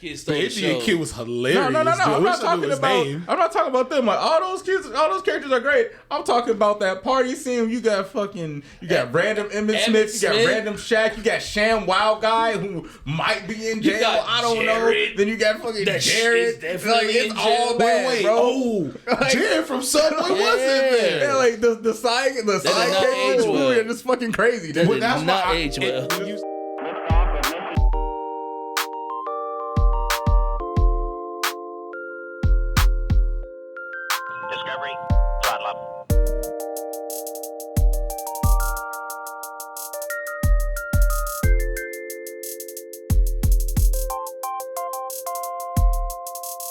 kids The stole the Indian show. kid was hilarious. No. Dude. I'm We not still knew talking his about. name. I'm not talking about them. Like all those kids, all those characters are great. I'm talking about that party scene. You got random Emmett Smith. You got random Shaq. You got Sham Wow guy who might be in jail. I don't know. Then you got fucking Jared. It's all bad, bro. Oh, Jared from Subway was in there. Yeah, like the side characters are just fucking crazy. That did That's not why age well. Discovery, throttle up.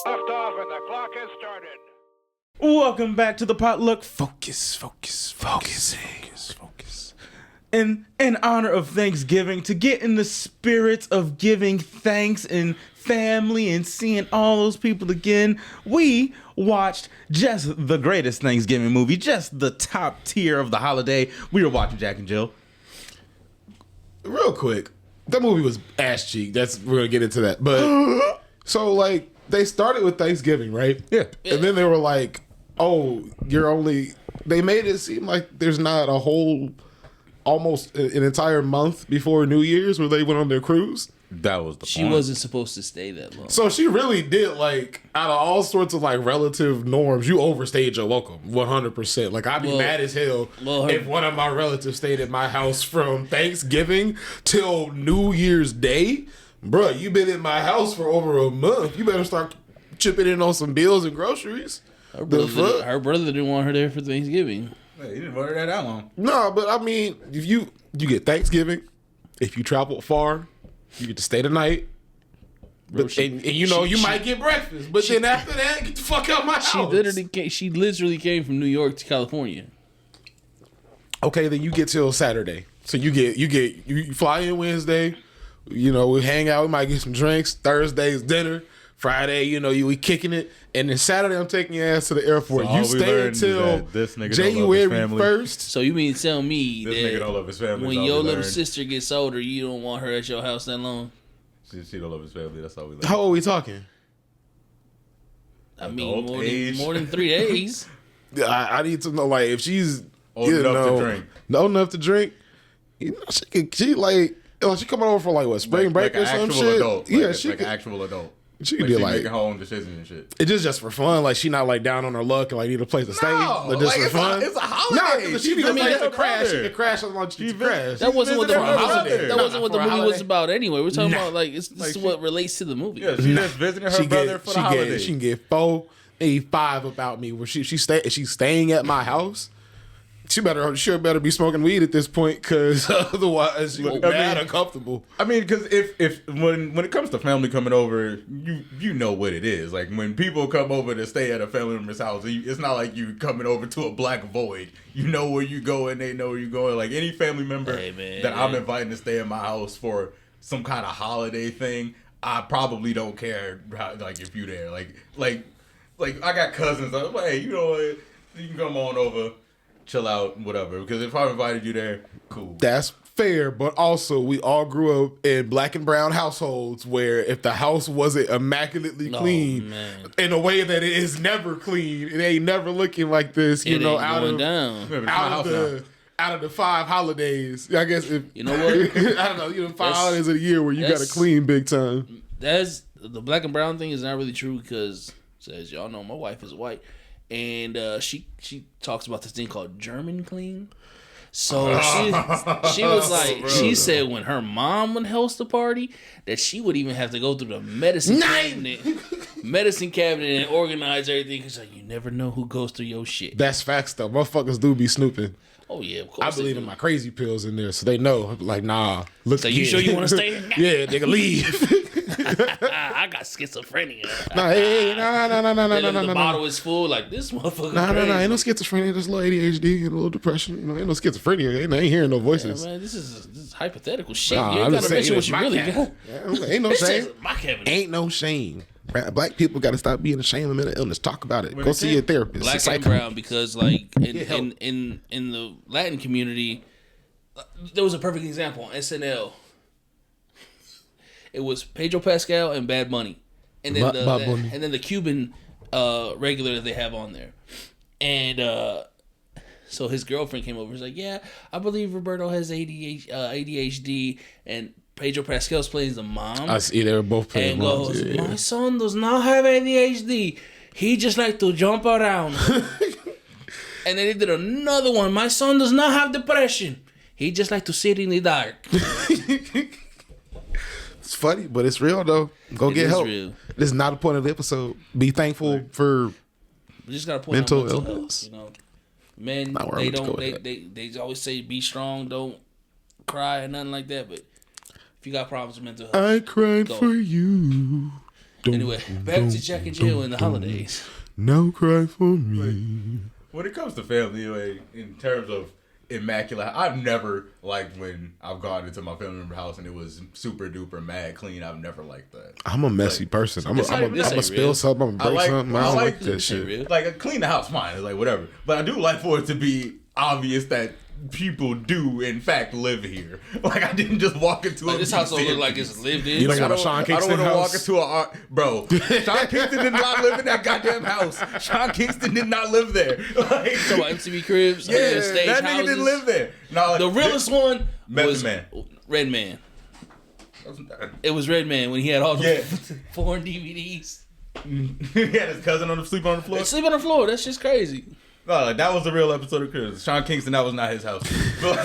Lift off and the clock has started. Welcome back to the Potluck Focus. In honor of Thanksgiving, to get in the spirit of giving thanks and family and seeing all those people again, we watched just the greatest Thanksgiving movie, just the top tier of the holiday. We were watching Jack and Jill. Real quick, that movie was ass cheek. We're gonna get into that. But so like they started with Thanksgiving, right? Yeah. And then they were like, "Oh, they made it seem like there's not a whole, almost an entire month before New Year's where they went on their cruise." That was the She point. wasn't supposed to stay that long. So she really did, like, out of all sorts of like relative norms, you overstayed your welcome 100%. Like, I'd be mad as hell if one of my relatives stayed at my house from Thanksgiving till New Year's Day. Bruh, you been in my house for over a month. You better start chipping in on some bills and groceries. Her brother didn't want her there for Thanksgiving. Hey, you didn't want her that long. No, but I mean, if you get Thanksgiving, if you travel far, you get to stay the night. But, and you know, you might get breakfast. But then after that, get the fuck out my house. She literally came from New York to California. Okay, then you get till Saturday. So you fly in Wednesday. You know, we hang out. We might get some drinks. Thursday's dinner. Friday, we kicking it. And then Saturday, I'm taking your ass to the airport. So you stay until January 1st. So you mean to tell me This nigga don't love his family. when your little sister gets older, you don't want her at your house that long? She don't love his family. That's all we learned. How old are we talking? I mean, more than 3 days. I need to know, like, if she's Old enough to drink. Old enough to drink. She coming over for like what, spring break or some shit? Adult. She an actual adult. She could be like making her own decisions and shit. It's just for fun. Like, she not like down on her luck and like need a place to stay. But just for fun. It's a holiday. No, she needs a place to crash. She could crash on lunch. Crash. That wasn't what the holiday. That wasn't what the movie was about anyway. We're talking about this is what relates to the movie. Yeah, she's just visiting her brother for the holiday. She can get 4, maybe 5 about me where she's staying at my house. She better be smoking weed at this point, because otherwise she's mad uncomfortable. I mean, because if when it comes to family coming over, you know what it is. Like, when people come over to stay at a family member's house, it's not like you coming over to a black void. You know where you going, they know where you going. Like, any family member I'm inviting to stay in my house for some kind of holiday thing, I probably don't care like if you there. Like I got cousins. I'm like, hey, you know what? You can come on over. Chill out, whatever. Because if I invited you there, cool. That's fair, but also we all grew up in black and brown households where if the house wasn't immaculately clean, in a way that it is never clean, it ain't never looking like this. Out of the 5 holidays, I guess. If, you know what? I don't know. 5 holidays of the year where you got to clean big time. That's the black and brown thing is not really true because, as y'all know, my wife is white. And she talks about this thing called German clean. So she was like, she said when her mom would host a party, that she would even have to go through the medicine cabinet and organize everything. Because you never know who goes through your shit. That's facts though. Motherfuckers do be snooping. Oh yeah, of course. I believe in my crazy pills in there, so they know. Like, nah. Look. So you sure you want to stay? Yeah, nigga, leave. I got schizophrenia. No. The bottle is full. Like, this motherfucker. No. Ain't no schizophrenia. There's a little ADHD and a little depression. Ain't no schizophrenia. Ain't hearing no voices. Yeah, man, this is hypothetical shit. Nah, you ain't gotta mention what you really got. Ain't no shame. My cabinet. Ain't no shame. Black people got to stop being ashamed of mental illness. Talk about it. Go see your therapist. Black and brown, because like in the Latin community, there was a perfect example on SNL. It was Pedro Pascal and Bad Bunny. and then the Cuban regular that they have on there, and so his girlfriend came over. He's like, "Yeah, I believe Roberto has ADHD," and Pedro Pascal's playing the mom. I see they were both playing moms. And goes, "My son does not have ADHD. He just like to jump around." And then he did another one. "My son does not have depression. He just like to sit in the dark." It's funny, but it's real though. Go get help. Real. This is not the point of the episode. Be thankful for we just gotta point mental out illness. Health, you know, men they don't they always say be strong, don't cry or nothing like that. But if you got problems with mental health, I cried for you. Anyway, back to Jack and Jill in the holidays. No cry for me. When it comes to family, like, in terms of immaculate, I've never liked when I've gone into my family member house and it was super duper mad clean. I've never liked that. I'm a messy person. I'm gonna spill something. I'm gonna break something. I don't like that shit. Like, clean the house, fine. It's like whatever. But I do like for it to be obvious that people do in fact live here. Like, I didn't just walk into this house don't look like it's lived in. You don't got a Sean Kingston I don't want house? to walk into bro. Sean Kingston did not live in that goddamn house. Sean Kingston did not live there. Like, so MTV Cribs, yeah, stage that nigga houses. didn't live there. No, like, the realest one was Man. Red Man. It was Red Man when he had all the foreign DVDs. He had his cousin on the sleep on the floor. Sleep on the floor. That's just crazy. No, like, that was the real episode of Cribs. Sean Kingston, that was not his house. But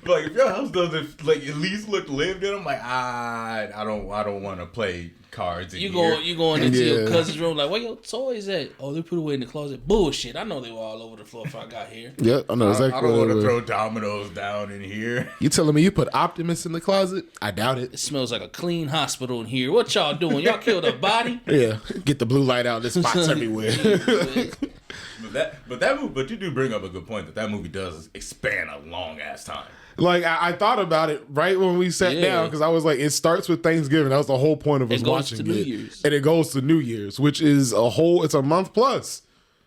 like if your house doesn't like at least look lived in, I'm like, I don't want to play cards. You going into your cousin's room like, where your toys at? Oh, they put away in the closet. Bullshit. I know they were all over the floor before I got here. Yeah, I know exactly. I don't want to throw dominoes down in here. You telling me you put Optimus in the closet? I doubt it. It smells like a clean hospital in here. What y'all doing? Y'all killed a body? Yeah, get the blue light out. There's spots everywhere. But you do bring up a good point that movie does expand a long ass time. Like, I thought about it right when we sat down because I was like, it starts with Thanksgiving. That was the whole point of us watching it. And it goes to New Year's, which is it's a month plus.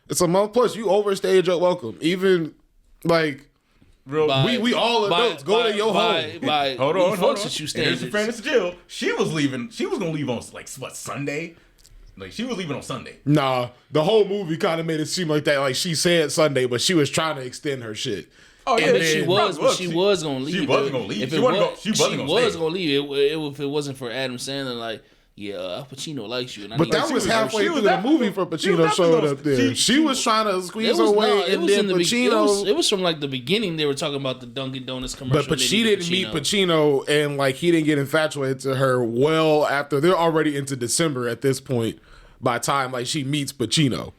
It's a month plus. You overstayed your welcome. Even, like, we all adults. Go to your home. Hold on. You Here's the friend, Jill. She was leaving. She was going to leave on, like, what, Sunday? Like, she was leaving on Sunday. Nah, the whole movie kind of made it seem like that. Like, she said Sunday, but she was trying to extend her shit. Oh yeah, but she was gonna leave. She wasn't gonna leave. If she was gonna leave, if it wasn't for Adam Sandler, like, yeah, Al Pacino likes you. And but that was halfway through the movie for Pacino showed up there. She was trying to squeeze her way, and then Pacino. It was from like the beginning. They were talking about the Dunkin' Donuts commercial. But she didn't meet Pacino, and like he didn't get infatuated to her well after they're already into December at this point. By the time like she meets Pacino.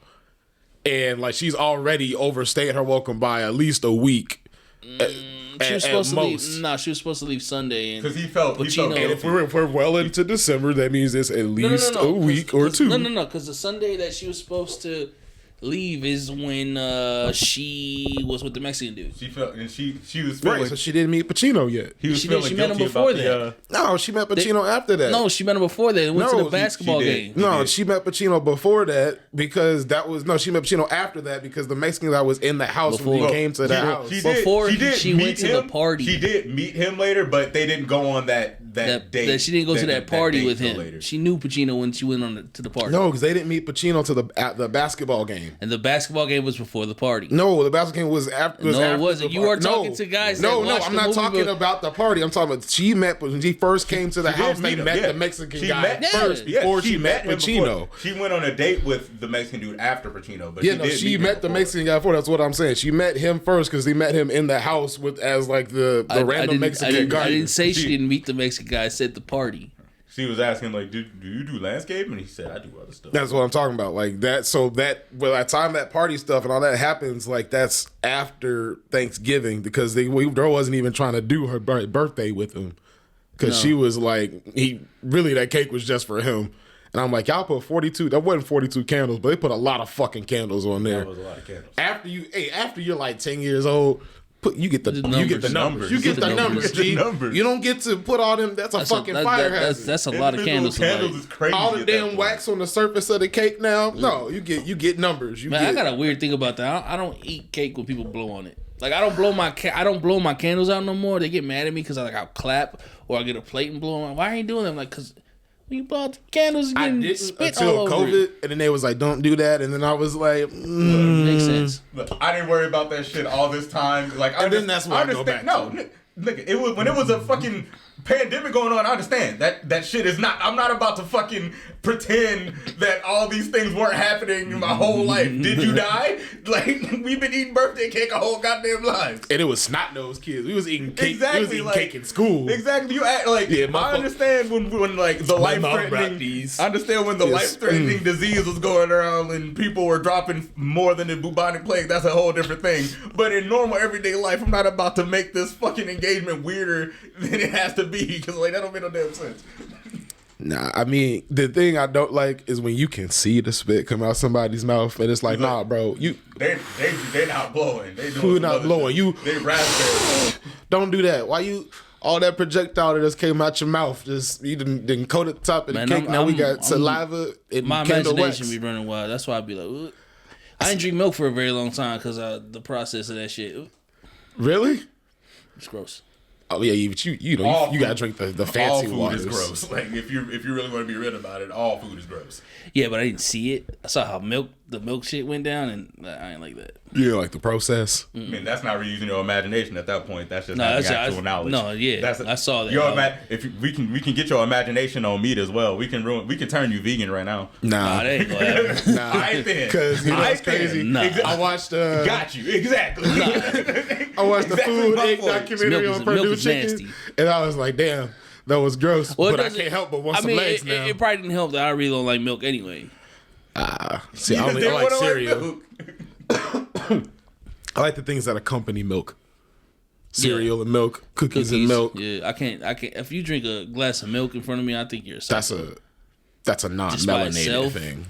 And like she's already overstayed her welcome by at least a week. She was supposed to leave. Nah, she was supposed to leave Sunday. Because he felt and if we're well into December, that means it's at least a week or two. No. Because the Sunday that she was supposed to leave is when she was with the Mexican dude. She felt, and she was feeling, right. So she didn't meet Pacino yet. She met him before that. No, she met Pacino after that. No, she met him before that. They went to the basketball game. No, she met Pacino before that because she met Pacino after that because the Mexican guy was in the house when he came to the house. She went to the party. She did meet him later, but they didn't go on that date. That she didn't go to that party with him. Later. She knew Pacino when she went to the party. No, because they didn't meet Pacino at the basketball game. And the basketball game was before the party. No, the basketball game was after. No, it wasn't. You are talking to guys. No, I'm not talking about the party. I'm talking about she met when she first came to the house. They met the Mexican guy first before she met Pacino. She went on a date with the Mexican dude after Pacino, but she met the Mexican guy before. That's what I'm saying. She met him first because they met him in the house as like the random Mexican guy. I didn't say she didn't meet the Mexican guy. I said the party. She was asking like, do you do landscape? And he said, I do other stuff. That's what I'm talking about. Like that. So that by the time that party stuff and all that happens, like that's after Thanksgiving because the girl wasn't even trying to do her birthday with him because she was like, that cake was just for him. And I'm like, y'all put 42. That wasn't 42 candles, but they put a lot of fucking candles on there. That was a lot of candles. After you're like 10 years old. You get the numbers. You get the numbers. You don't get to put all them. That's a fucking fire hazard. That's a lot of candles. Candles is crazy. All the damn wax on the surface of the cake now. No, you get numbers. I got a weird thing about that. I don't eat cake when people blow on it. Like I don't blow my candles out no more. They get mad at me because I'll clap or I get a plate and blow on. Why are you doing that? I'm like, because You bought the candles I and didn't spit until all over COVID, it. and then they was like, "Don't do that," and then I was like, Makes sense. Look, I didn't worry about that shit all this time. Like, And then that's what I go back No, to. nigga, it was when it was a fucking pandemic going on. I understand that shit is not. I'm not about to fucking pretend that all these things weren't happening in my whole life. Did you die? Like, we've been eating birthday cake our whole goddamn lives. and it was snot nosed kids. We was eating cake. Exactly, we was eating like- cake in school. Exactly. You act like Yeah, I understand when like the My life mom brought threatening. these. I understand when the Yes. life threatening disease was going around and people were dropping more than the bubonic plague. That's a whole different thing. But in normal everyday life, I'm not about to make this fucking engagement weirder than it has to be because like that don't make no damn sense. Nah, I mean, the thing I don't like is when you can see the spit come out somebody's mouth, and it's like, nah, bro, you They not blowing. They doing Who some not other blowing? shit. You- They raspberry. don't do that. Why you all that projectile that just came out your mouth? Just you didn't coat the top of the Man, cake. Now we I'm- got saliva and My candle imagination wax. be running wild. That's why I be like, "Ugh." I didn't drink milk for a very long time because the process of that shit. Ugh, Really? it's gross. Oh yeah, you know All you gotta drink the All fancy food waters. is gross. Like if you really want to be real about it, all food is gross. Yeah, but I didn't see it. I saw how the milk shit went down, and I ain't like that. Yeah, like the process. I mean, that's not really using your imagination at that point. That's just No, having that's- actual knowledge. no, yeah, I saw that. If we can get your imagination on meat as well. We can turn you vegan right now. Nah, Nah, that ain't gonna happen. nah. Alright then. Because you know Alright it's crazy. then. Nah. I watched Got you exactly. I watched the Exactly food my egg point. documentary Milk on is- Purdue milk is chicken, nasty. and I was like, damn, that was gross. Well, it but I doesn't- can't help but want I some mean, legs it, now. it probably didn't help that I really don't like milk anyway. See, I They like wanna cereal. milk. I like the things that accompany milk. Cereal and milk, cookies and Cookies. milk. Yeah, I can't. If you drink a glass of milk in front of me, I think you're a psycho. That's a by non-melanated itself? thing.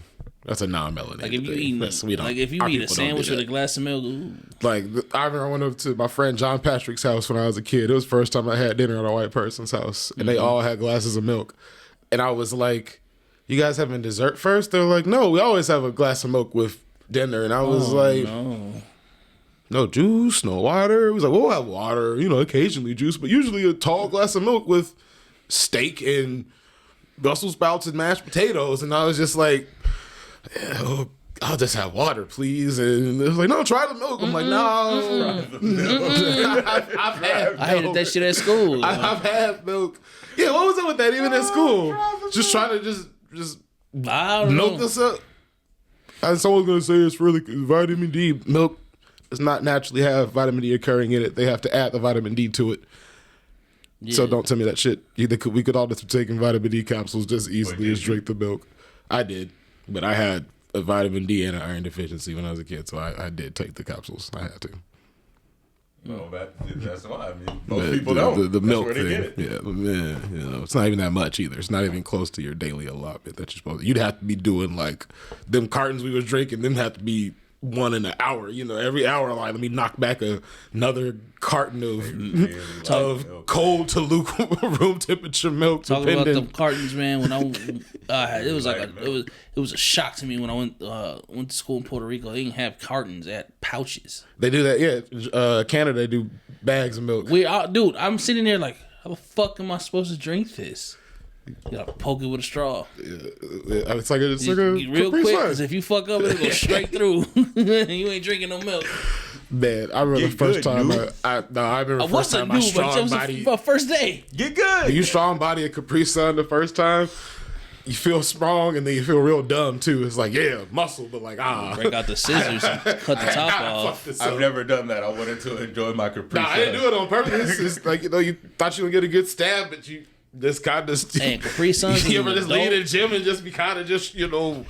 That's a non-melanated Like if you thing. eat, That's- we don't- like if you our eat a people don't do sandwich with that. a glass of milk, ooh. Like I remember I went up to my friend John Patrick's house when I was a kid. It was the first time I had dinner at a white person's house, and they all had glasses of milk. And I was like, "You guys having dessert first?" They're like, "No, we always have a glass of milk with dinner." And I was like, no juice, no water." It was like, "We'll have water, occasionally juice, but usually a tall glass of milk with steak and Brussels sprouts and mashed potatoes." And I was just like, "Yeah, I'll just have water, please." And it was like, "No, try the milk." I'm like, "No." I've had I hated milk. that shit at school. I've had milk. Yeah, what was it with that? Even in school, just trying to just I don't milk know. this up. And someone's gonna say it's really vitamin D. Milk does not naturally have vitamin D occurring in it. They have to add the vitamin D to it. So Yeah. don't tell me that shit. We could all just be taking vitamin D capsules just easily as drink the milk. I did, but I had a vitamin D and an iron deficiency when I was a kid, so I did take the capsules. I had to. No, that's why. I mean, But most people don't. the That's milk where they thing, get it. yeah, it's not even that much either. It's not even close to your daily allotment that you're supposed to. You'd have to be doing like them cartons we was drinking. Them have to be one in an hour. Every hour, like let me knock back another carton of cold to room temperature milk. Talking about Depending. them cartons, man. When it was like it was a shock to me when I went to school in Puerto Rico. They didn't have cartons; they had pouches. They do that, yeah. Canada they do bags of milk. Dude, I'm sitting there like, how the fuck am I supposed to drink this? You gotta poke it with a straw. It's like a Real Capri quick, Sun. because if you fuck up, it'll go straight through. You ain't drinking no milk. Man, I remember the Get first good, time dude. I remember the I first wasn't time I new, but it strong was body. my first day. Get good. You strong body a Capri Sun the first time, you feel strong and then you feel real dumb too. It's like, yeah, muscle, but like, Break out the scissors and cut the top off. I've never done that. I wanted to enjoy my Capri Nah, I didn't do it on purpose. It's like, you thought you would get a good stab, but you just kind of. And Capri Suns. You as ever an just lay in adult- the gym and just be kind of just, on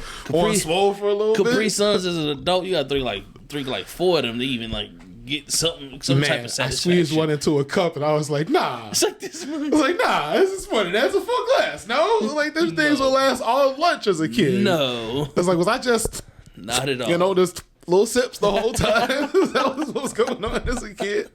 swole for a little Capri bit? Suns as an adult, you got to drink like 4 of them to even like get some type Man, of I satisfaction. squeezed one into a cup and I was like, nah. It's like this. I was like, nah, this is funny. That's a full glass. No? Like, those things will last all of lunch as a kid. No, It's like, was I just, not at all. just little sips the whole time? That was what was going on as a kid?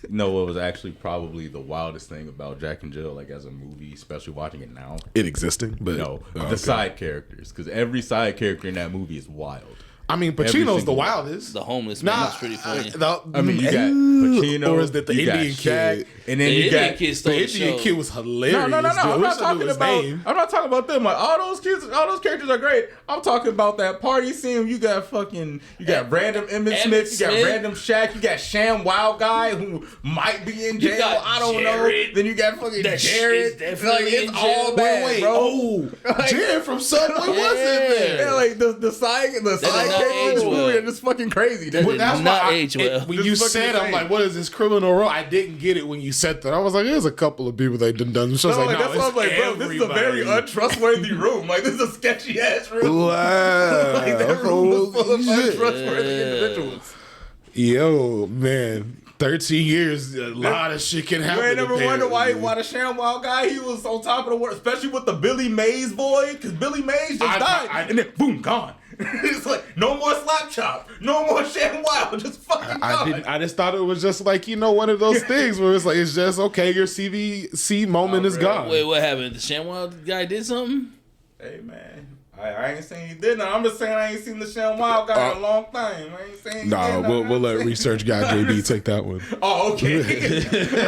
No, what was actually probably the wildest thing about Jack and Jill, like as a movie, especially watching it now. It existing, but No, okay. the side characters, because every side character in that movie is wild. I mean, Every Pacino's the single one. wildest. The homeless man was pretty funny. I mean, you got Pacino, or is that the you got Indian Shaq, kid? And then you got kids The stole the Indian show. kid was hilarious. no. dude. I I'm wish not I knew talking his about. name. I'm not talking about them. Like all those kids, all those characters are great. I'm talking about that party scene. You got random Emmett Smith. You got random Shaq. You got Sham Wow guy who might be in jail. got I don't Jared. know. Then you got fucking That Jared. shit's definitely It's in all jail. bad, Wait, bro. oh, Like- Jared from Subway was in there. Yeah, like the side not characters age well. are just fucking crazy. That Dude. did That's not why age well. when This you is fucking said, I'm insane. like, what is this criminal role? I didn't get it when you said that. I was like, there's a couple of people that done this. So I was No, like, like, that's why I was like, bro, this is a very everybody. untrustworthy room. Like, this is a sketchy ass room. Wow. Like, that room is full of Holy shit. untrustworthy individuals. Yo, man. 13 years, a lot of shit can happen. You ain't never wonder apparently. why the ShamWow guy, he was on top of the world, especially with the Billy Mays boy, because Billy Mays just died, and then boom, gone. It's like, no more slap chop, no more ShamWow, just fucking gone. I just thought it was just like, one of those things where it's like, it's just, okay, your CVC moment is really? gone. Wait, what happened? The ShamWow guy did something? Hey, man. I ain't saying he did nothing. I'm just saying I ain't seen the ShamWow guy in a long time. I ain't saying he Nah, did nothing. we'll let research guy JB take that one. Oh, okay.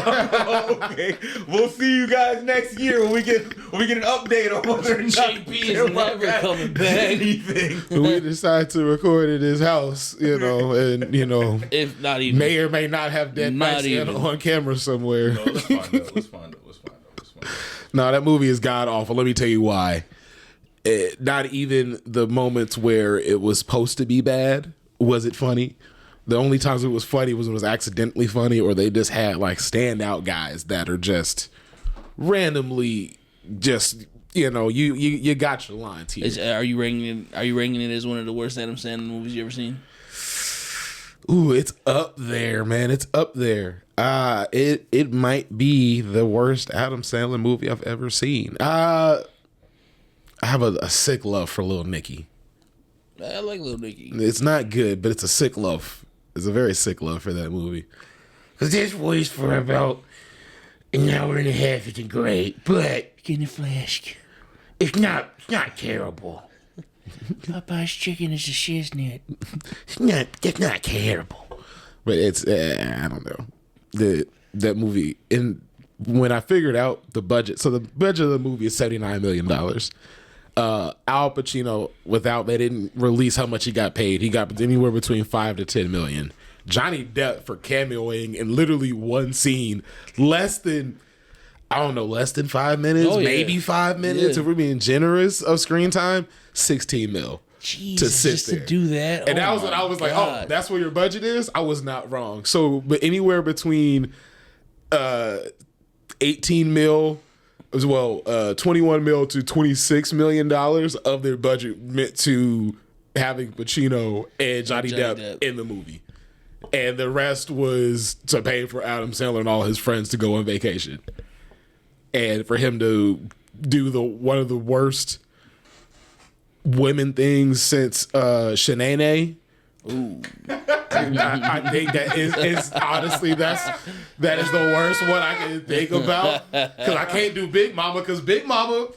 Okay. We'll see you guys next year when we get an update on whether or not JP is ShamWow never got coming back. anything. We decide to record at his house, and If not even. may or may not have dead Not mice even. on camera somewhere. No, let's find out. Let's find out. No, that movie is god awful. Let me tell you why. Not even the moments where it was supposed to be bad was it funny. The only times it was funny was when it was accidentally funny, or they just had like standout guys that are just randomly just you got your lines here. Are you ranking it as one of the worst Adam Sandler movies you ever seen? Ooh, it's up there, man. It's up there. It might be the worst Adam Sandler movie I've ever seen. I have a sick love for Lil Nicky. I like Lil Nicky. It's not good, but it's a sick love. It's a very sick love for that movie. Because this voice for about an hour and a half isn't great, but Get in the flash. it's not terrible. Popeye's chicken is a shiznit. It's not terrible. But it's I don't know. That movie, and when I figured out the budget, so the budget of the movie is $79 million. Al Pacino, they didn't release how much he got paid. He got anywhere between $5 to $10 million. Johnny Depp for cameoing in literally one scene, less than 5 minutes, Oh, yeah. maybe 5 minutes. Yeah. If we're being generous of screen time, $16 million. Jesus, To sit just there. to do that. And Oh that was when my I was like, God. oh, that's where your budget is? I was not wrong. So, but anywhere between 18 mil as well, 21 mil to $26 million of their budget meant to having Pacino and Johnny Depp in the movie. And the rest was to pay for Adam Sandler and all his friends to go on vacation. And for him to do one of the worst women things since Shanae. Ooh. I think that is honestly that is the worst one I can think about, because I can't do Big Mama, because Big Mama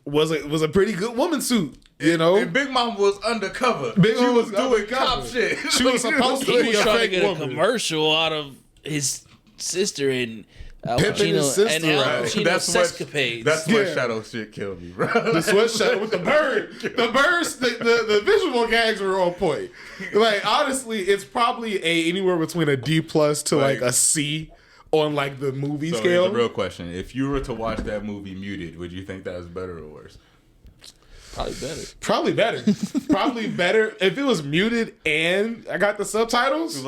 was a pretty good woman suit, And Big Mama was undercover. Big She Mama was was doing undercover. cop shit. She was supposed to He be was a trying to fake get a woman. commercial out of his sister and Al Pimping his Pacino sister, and Al right. Pacino's sexcapades. That's what Yeah. shadow shit killed me, bro. The sweatshirt with the bird. The birds, the visual gags were on point. Like, honestly, it's probably anywhere between a D plus to like a C on like the movie So scale. here's the real question: if you were to watch that movie muted, would you think that was better or worse? Probably better. Probably better. Probably better if it was muted and I got the subtitles. Cause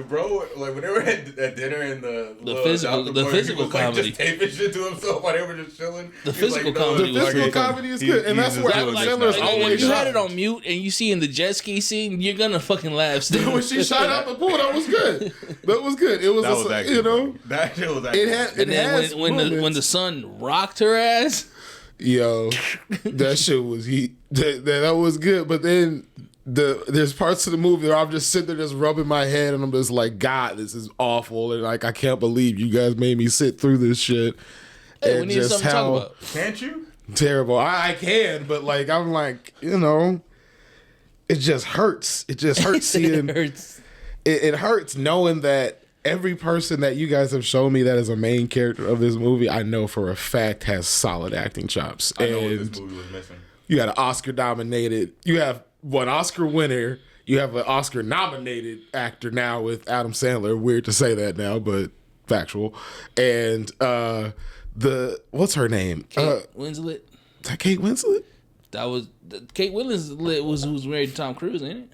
bro, like when they were at dinner in the physical comedy. just taping shit to himself while they were just chilling. The He was physical like, no, comedy The was physical good. comedy is good, and that's he's where just Adam doing Sandler is like- And if always you had shot. it on mute and you see in the jet ski scene, you're gonna fucking laugh still. When she shot out the pool, that was good. That was good. It was, That was actually funny. That shit was actually It had. funny. It And then has when moments. the sun rocked her ass, Yo, that shit was that was good. But then there's parts of the movie where I'm just sitting there just rubbing my head and I'm just like, God, this is awful, and like I can't believe you guys made me sit through this shit. hey, we And need just something to how talk about. Can't you? terrible. I can, but like I'm like, it just hurts. It just hurts seeing It hurts. it hurts knowing that every person that you guys have shown me that is a main character of this movie, I know for a fact has solid acting chops. I know what this movie was missing. You got an Oscar nominated. You have one Oscar winner. You have an Oscar nominated actor now with Adam Sandler. Weird to say that now, but factual. And what's her name? Kate Winslet. Is that Kate Winslet? That was Kate Winslet was who's married to Tom Cruise, ain't it?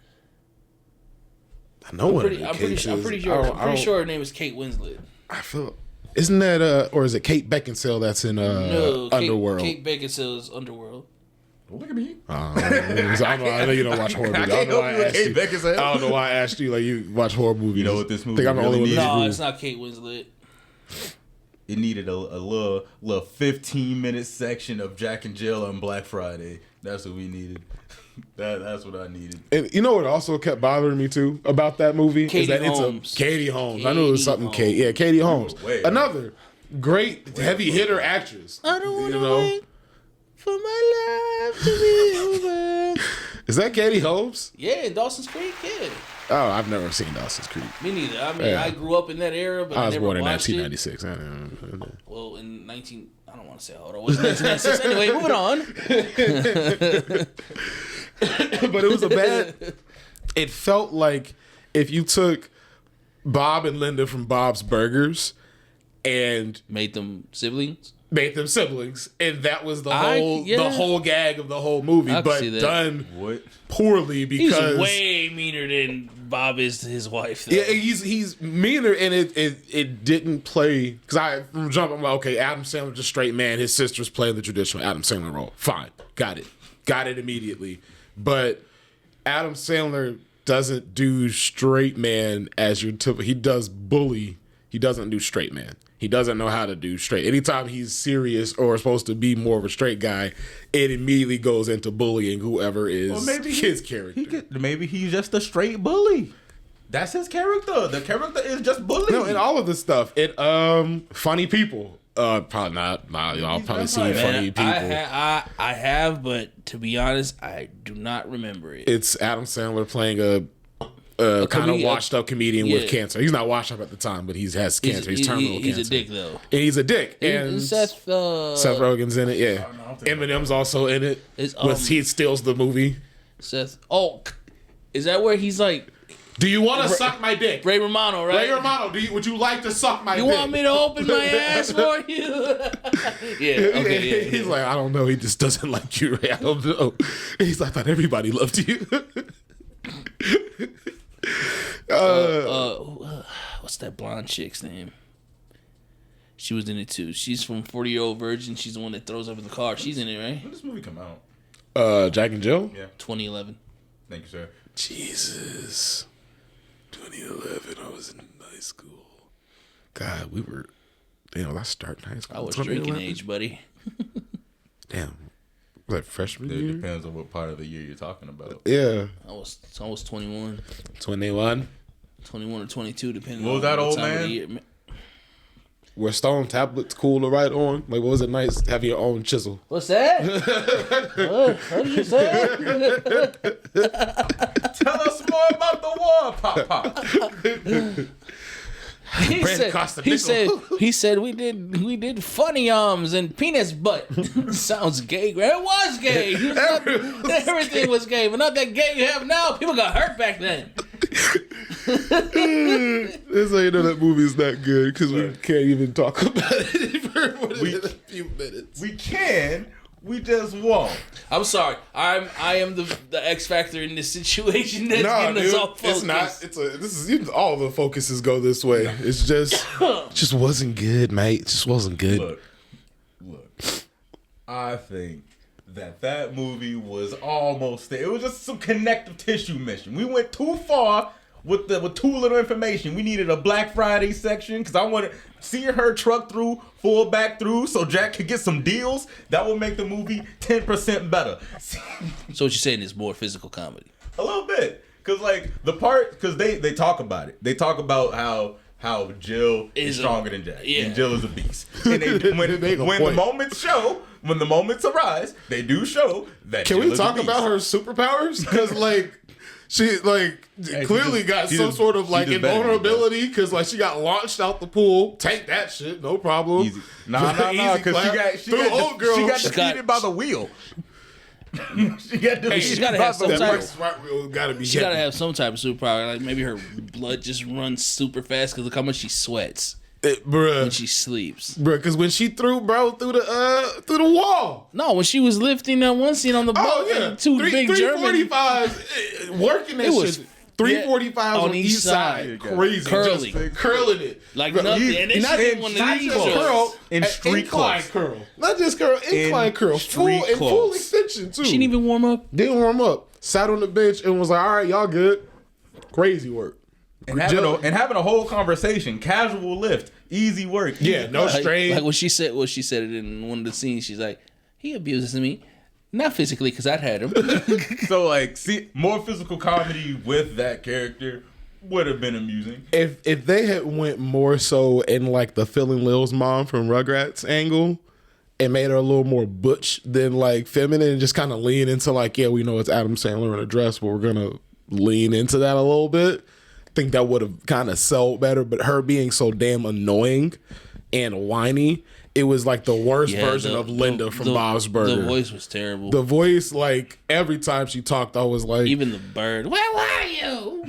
I know what I'm pretty sure her name is Kate Winslet. I feel. Isn't that or is it Kate Beckinsale that's in Underworld? Kate Beckinsale is Underworld. Don't look at me. I know you don't watch horror movies. I don't know why I asked you. Like, you watch horror movies. You know what this movie think I'm really needed? No, it's not Kate Winslet. It needed a little 15-minute section of Jack and Jill on Black Friday. That's what we needed. That's what I needed. And you know what also kept bothering me too about that movie? Katie is that Holmes. It's Katie Holmes. I knew it was something Kate. Yeah, Katie Holmes. Another great heavy hitter actress. I don't want to wait for my life to be over. Is that Katie Holmes? Yeah, Dawson's Creek, yeah. Oh, I've never seen Dawson's Creek. Me neither. I mean, I grew up in that era, but I never born in watched 1996. Well, in I don't want to say how old I was in 1996. Anyway, moving on. But it was a bad. It felt like if you took Bob and Linda from Bob's Burgers and made them siblings, and that was the whole gag of the whole movie, but done poorly because he's way meaner than Bob is to his wife. Though. Yeah, he's meaner, and it didn't play because from jump I'm like, okay, Adam Sandler's a straight man. His sister's playing the traditional Adam Sandler role. Fine, got it immediately. But Adam Sandler doesn't do straight man as your typical. He does bully. He doesn't do straight man. He doesn't know how to do straight. Anytime he's serious or supposed to be more of a straight guy, it immediately goes into bullying whoever is his character. Maybe he's just a straight bully. That's his character. The character is just bully. No, and all of this stuff. Funny people. Probably not. Y'all probably seen funny people. I have, but to be honest, I do not remember it. It's Adam Sandler playing a kind of washed up comedian with cancer. He's not washed up at the time, but he has cancer. He's terminal cancer. He's a dick though. And he's a dick. And Seth Rogen's in it. Yeah, Eminem's also in it. He steals the movie. Seth. Oh, is that where he's like? Do you want to suck my dick? Ray Romano, right? Ray Romano, would you like to suck my dick? You want me to open my ass for you? Yeah, okay, yeah. He's like, I don't know. He just doesn't like you, Ray. I don't know. He's like, I thought everybody loved you. What's that blonde chick's name? She was in it too. She's from 40-Year-Old Virgin. She's the one that throws up in the car. She's in it, right? When did this movie come out? Jack and Jill? Yeah. 2011. Thank you, sir. Jesus. 2011, I was in high school. God, we were... Damn, I started high school. I was drinking age, buddy. Damn. Was that freshman year? It depends on what part of the year you're talking about. Yeah. I was 21. 21? 21 or 22, depending on what old time man? of the year. Were stone tablets cool to write on? Like, what was it nice having your own chisel? What's that? What do you say? Tell us more about the war, Papa. He said we did funny arms and penis butt. Sounds gay. It was gay. Everything was gay, but not that gay you have now. People got hurt back then. That's how you know that movie's not good because we can't even talk about it for more than a few minutes. We can. We just won't. I'm sorry. I am the X factor in this situation that's getting us off focus. It's not. All the focuses go this way. It's just wasn't good, mate. It just wasn't good. Look. I think that movie was almost there. It was just some connective tissue mission. We went too far with too little information. We needed a Black Friday section because I wanted seeing her truck through, full back through, so Jack could get some deals. That would make the movie 10% better. So what you're saying is more physical comedy? A little bit, because like the part, because they talk about it. They talk about how Jill is stronger than Jack, and Jill is a beast. And when the moments arise, they do show that. Can Jill we talk about her superpowers? Because like She like clearly got some sort of like invulnerability because like she got launched out the pool. Take that shit, no problem. Easy. Nah, because she got defeated by the wheel. She got defeated. She's gotta have some type. She gotta have some type of superpower. Like maybe her blood just runs super fast because look how much she sweats. When she sleeps, because when she threw through the wall. No, when she was lifting that one scene on the boat, and two big German 345s working that shit. 345 on each side, crazy, curling it like nothing. And then she one of these curl in street clothes, curl, not just curl, incline curl, full extension too. She didn't even warm up. Didn't warm up. Sat on the bench and was like, "All right, y'all good." Crazy work. And having a whole conversation, casual lift, easy work. Yeah, no strain. Like when she said it in one of the scenes, she's like, "He abuses me, not physically, because I'd had him." So like, see, more physical comedy with that character would have been amusing. If they had went more so in like the Phil and Lil's mom from Rugrats angle and made her a little more butch than like feminine and just kind of lean into like, yeah, we know it's Adam Sandler in a dress, but we're gonna lean into that a little bit. Think that would have kind of sold better, but her being so damn annoying and whiny, it was like the worst version of Linda from Bob's Burger. The voice was terrible. The voice, like every time she talked, I was like, even the bird. Where were you?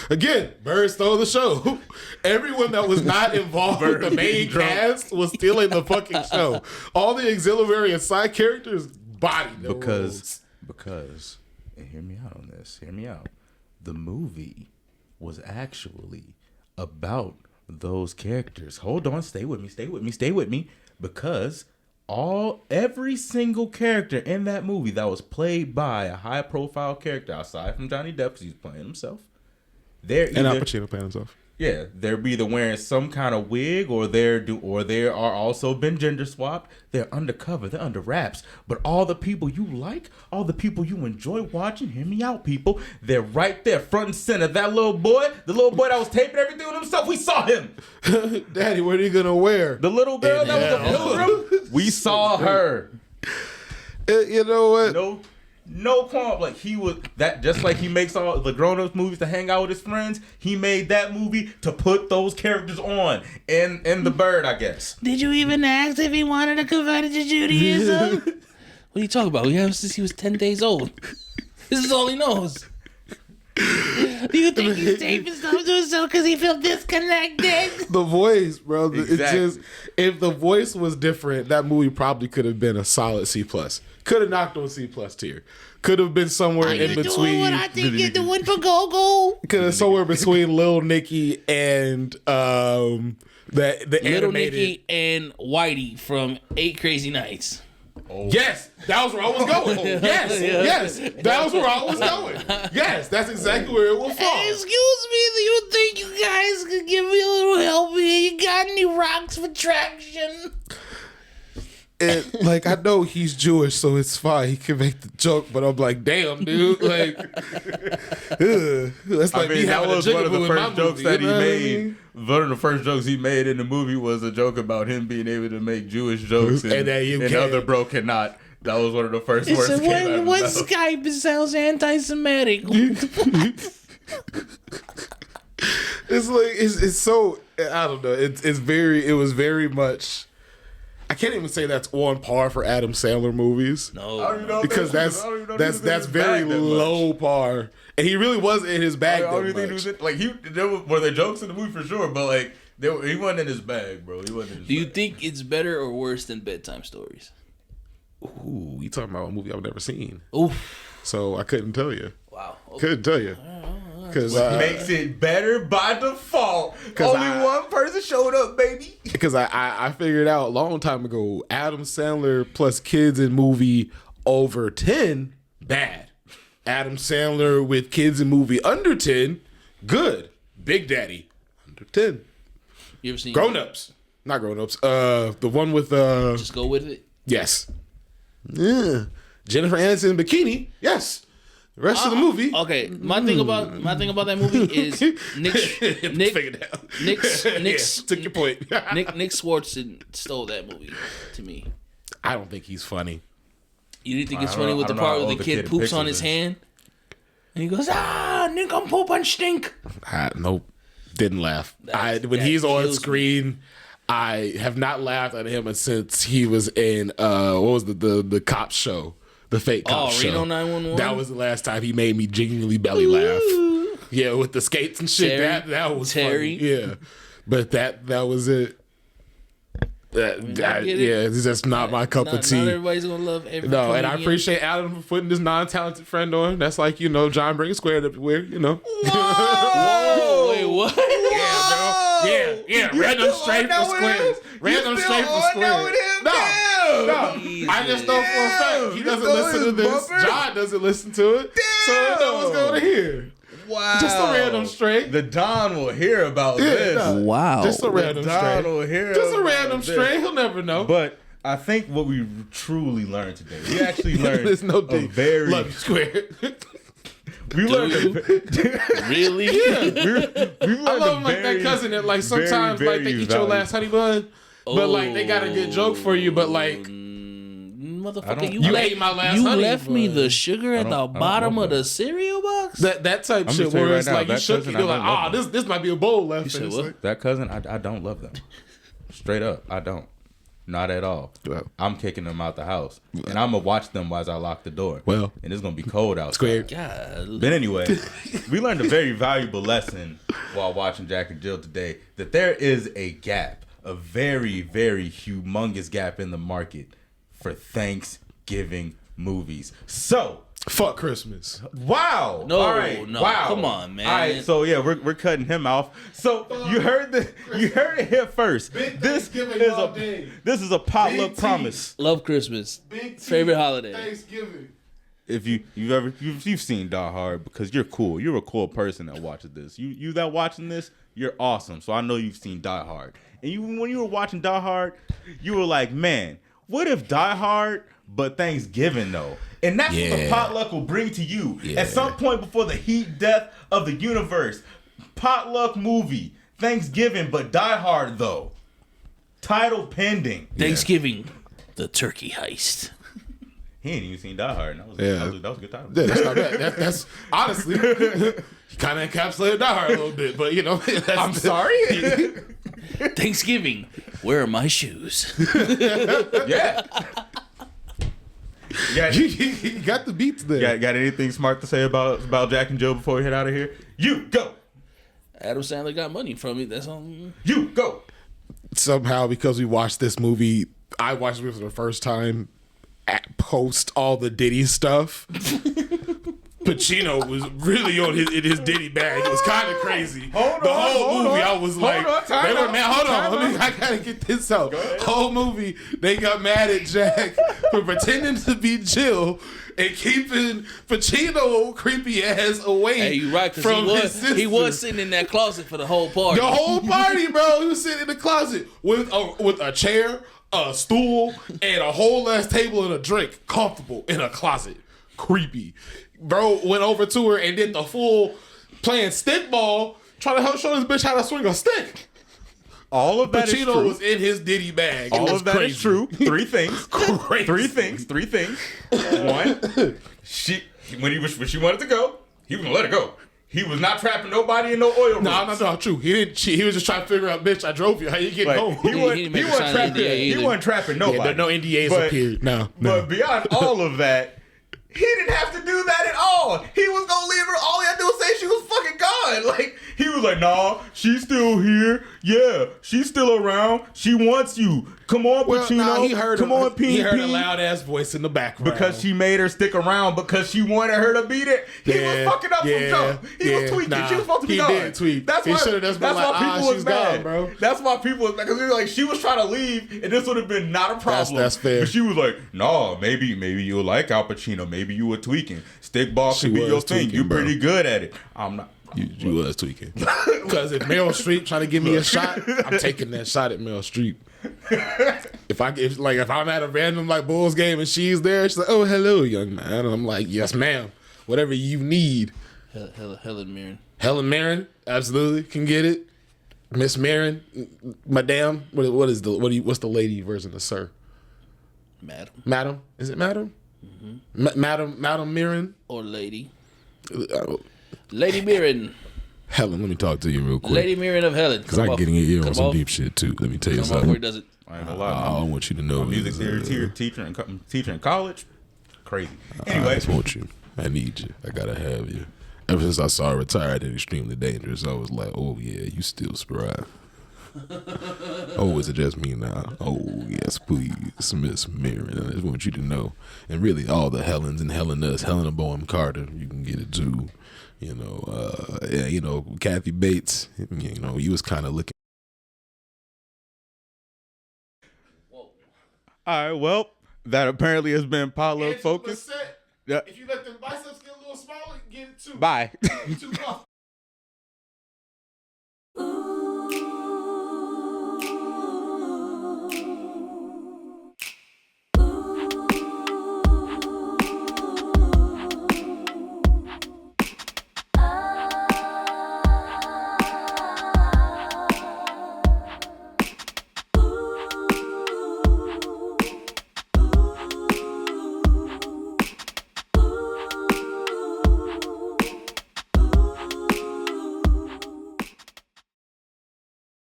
Again, Bird stole the show. Everyone that was not involved with the main cast was stealing the fucking show. All the auxiliary and side characters bodied them because, and hear me out on this. Hear me out. The movie was actually about those characters. Hold on, stay with me. Because every single character in that movie that was played by a high profile character outside from Johnny Depp, because he was playing himself. And Al Pacino playing himself. Yeah, they're either wearing some kind of wig or they are also been gender swapped. They're undercover, they're under wraps. But all the people you like, all the people you enjoy watching, hear me out, people. They're right there, front and center. That little boy, the little boy that was taping everything with himself, we saw him. Daddy, what are you gonna wear? The little girl that was a pilgrim, we saw her. You know what? No qualm. Like he was that, just like he makes all the grown-ups movies to hang out with his friends. He made that movie to put those characters on in The Bird, I guess. Did you even ask if he wanted to convert to Judaism? What are you talking about? We have him since he was 10 days old. This is all he knows. Do you think he's taping stuff to himself because he felt disconnected? The voice, bro. Exactly. It's just, if the voice was different, that movie probably could have been a solid C+. Could have knocked on C+ tier. Could have been somewhere in between. Doing what I think you're doing for Go-Go. Could have somewhere between Lil Nicky and the Little animated. Nicky and Whitey from 8 Crazy Nights. Oh. Yes, that was where I was going. Yes, that was where I was going. Yes, that's exactly where it will fall. Hey, excuse me, do you think you guys could give me a little help here? You got any rocks for traction? And, like, I know he's Jewish, so it's fine. He can make the joke, but I'm like, damn, dude. Like, that's like that was one of the first jokes that he made. One of the first jokes he made in the movie was a joke about him being able to make Jewish jokes and other bro cannot. That was one of the first words that came out of his mouth. Skype sounds anti-Semitic. It's like, it's so, I don't know. It was very much, I can't even say that's on par for Adam Sandler movies. No, because that's very low par, and he really wasn't in his bag that much. Were there jokes in the movie for sure, but like he wasn't in his bag, bro. He wasn't in his Do you bag. think it's better or worse than Bedtime Stories? Ooh, you talking about a movie I've never seen? Oof. So I couldn't tell you. Wow. Okay. Couldn't tell you. Because makes it better by default. Only one person showed up, baby. Because I figured out a long time ago, Adam Sandler plus kids in movie over 10, bad. Adam Sandler with kids in movie under 10, good. Big Daddy, under 10. You ever seen Grown Ups? Not Grown Ups. The one with Just Go With It? Yes. Yeah. Jennifer Aniston in bikini. Yes. The rest of the movie. Okay, my thing about that movie is Nick took your point. Nick Swartzen stole that movie to me. I don't think he's funny. You didn't think it's funny with the part where the kid poops on his hand? And he goes, nigga, poop and stink. Nope. Didn't laugh. When he's on screen, I have not laughed at him since he was in what was the cop show, the fake cop show. Reno 911. That was the last time he made me genuinely belly laugh. Yeah, with the skates and shit. Terry. That was Terry. funny. Yeah, but that was it. It's just not my cup of tea. Not everybody's gonna love every No, and I comedian. appreciate Adam for putting this non-talented friend on. That's like, John bringing squared up where, Whoa! Wait, what? Yeah, bro. Yeah. Random straight for squares. Random straight for squares. No. I just know for a fact he doesn't listen to this. John doesn't listen to it. So I know what's going to hear. Wow. Just a random straight. The Don will hear about this. No. Wow. Just a random Don straight. will hear Just a about random this. straight. He'll never know. But I think what we truly learned today, we actually learned There's no a D. very... Love you, square. We learned Really? I love them like that cousin that like sometimes very, like they very eat your last honey bun, but like they got a good joke for you, but like Motherfucker, You ate my last honey left me bun. the sugar at the don't bottom want of the cereal box? that type I'm shit gonna tell you where right it's now, like you that shook it, cousin, you're I like, don't love this might be a bowl left. You said And it's what? like, That cousin, I don't love them. Straight up, I don't. Not at all. Well. I'm kicking them out the house. And I'm going to watch them while I lock the door. Well. And it's going to be cold outside. Square. God. But anyway, we learned a very valuable lesson while watching Jack and Jill today, that there is a gap, a very, very humongous gap in the market for Thanksgiving movies. So, Fuck Christmas. wow. No, all right. no, Wow. come on, man. All right, so yeah, we're cutting him off. So you heard it here first. Big This Thanksgiving is all a day. potluck Big promise. Love Christmas. Big T, Favorite holiday. Thanksgiving. If you've seen Die Hard, because you're cool. You're a cool person that watches this. You that watching this, you're awesome. So I know you've seen Die Hard. And when you were watching Die Hard, you were like, man, what if Die Hard but Thanksgiving though? And that's what the potluck will bring to you at some point before the heat death of the universe. Potluck movie, Thanksgiving, but Die Hard though. Title pending. Thanksgiving, the turkey heist. He ain't even seen Die Hard. That was a good title. Yeah, that's not bad. That's honestly, he kind of encapsulated Die Hard a little bit, but I'm sorry. Thanksgiving, where are my shoes? Yeah. You got the beats there. Got anything smart to say about Jack and Jill before we head out of here? You go. Adam Sandler got money from me. That's all. You go. Somehow, because we watched this movie, I watched it for the first time post all the Diddy stuff. Pacino was really on his Diddy bag. It was kind of crazy. Hold the on, whole hold movie, on. I was Hold like, on, time they were out, mad. Hold time on, I gotta get this out. Whole movie, they got mad at Jack for pretending to be Jill and keeping Pacino creepy ass away. Hey, you right? from his Because he was sister. sitting in that closet for the whole party. The whole party, bro. He was sitting in the closet with a chair, a stool, and a whole ass table and a drink, comfortable in a closet. Creepy. Bro went over to her and did the full playing stickball, trying to help show this bitch how to swing a stick. All of that is Pacino true. was in his Diddy bag. All of that is true. Three things. Crazy. Three things. One, when she wanted to go, he was gonna let her go. He was not trapping nobody in no oil rigs. No, true. He didn't cheat. He was just trying to figure out, bitch, I drove you. How you getting home? He wasn't didn't sign an NDA he either. wasn't trapping nobody. Yeah, no NDAs But- appeared. No. But beyond all of that, he didn't have to do that at all. He was gonna leave her. All he had to do was say she was fucking gone. Like, he was like, nah, she's still here. Yeah, she's still around. She wants you. Come on, Pacino. He heard Come on, he heard a P. loud ass voice in the background. Because she made her stick around because she wanted her to be there. He was fucking up from jump. He was tweaking. Nah, she was supposed to be he gone. did tweak. That's He why, should've just been like, people was she's mad, gone, bro. That's why people was mad. Because like, she was trying to leave, and this would have been not a problem. That's fair. But she was like, no, maybe you'll like Al Pacino. Maybe you were tweaking. Stickball She could be was your thing. tweaking, You bro. pretty good at it. I'm not. You was tweaking. Because if Meryl Streep trying to give me a shot, I'm taking that shot at Meryl Streep. If I'm at a random like Bulls game and she's there, she's like, "Oh, hello, young man," and I'm like, "Yes, ma'am. Whatever you need." Helen Mirren. Helen Mirren, absolutely can get it. Miss Mirren, Madame. What's the lady version of Sir? Madam. Madam, is it Madam? Mm-hmm. Madam Mirren Or lady. Lady Mirren. Helen, let me talk to you real quick. Lady Mirren of Helen. Because I can get in your ear on some deep shit too. Let me tell you something. Where does it? I ain't gonna lie. I want you to know. Music theory teacher in college, crazy. Anyway, I just want you. I need you. I gotta have you. Ever since I saw her retired and extremely dangerous, I was like, oh yeah, you still spry. Oh, is it just me now? Oh yes, please, Miss Mirren. I just want you to know, and really all the Helens and Helenas, Helena Bonham Carter, you can get it too. Kathy Bates. You was kind of looking. All right, well, that apparently has been Potluck Focus. Yeah. If you let the biceps get a little smaller, get it too. Bye. Too